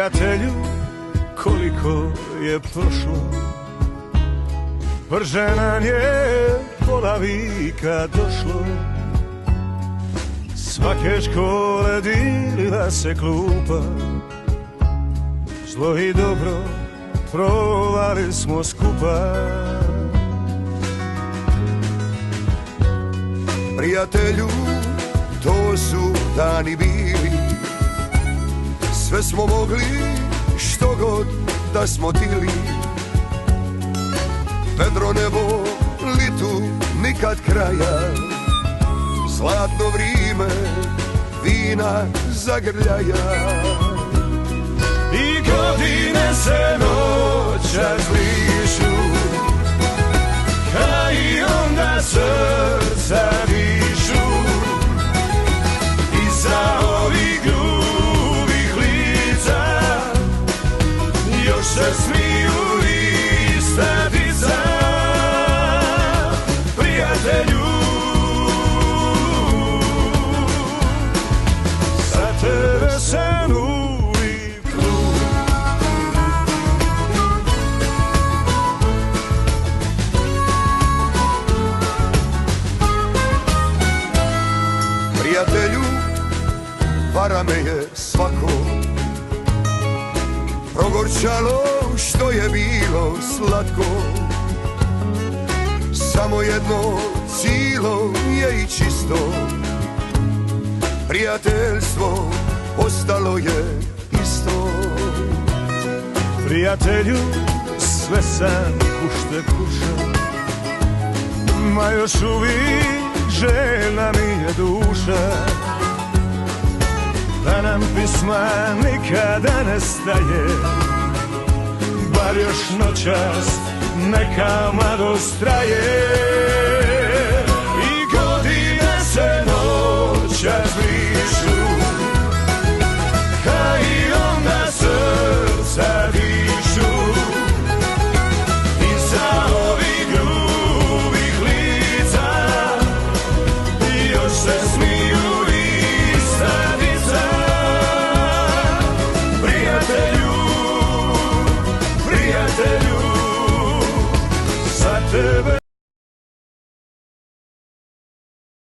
Prijatelju, koliko je prošlo, brže nam je pola vika došlo. Svake škole dilila se klupa, zlo i dobro provali smo skupa. Prijatelju, to su dani bili, sve smo mogli, što god da smo tili. Vedro nebo, litu nikad kraja, zlatno vrime, vina zagrljaja. I godine se noćas zlišu, a i onda srca dišu. Iza ovih grubih lica još se smiju ista dica. Prijatelju, za tebe sam uvijek lud. Prijatelju, vara me je svako, progorčalo što je bilo slatko. Samo jedno cilo je i čisto, prijateljstvo ostalo je isto. Prijatelju, sve sam kušte kuša, ma još uvijek željna mi je duša, da nam pisma nikada ne staje, bar još noćas neka mladost traje. I godine se noćas brišu, a i onda srca dišu. Iza ovih grubih lica još se smiju ista dica. Prijatelju, prijatelju, za tebe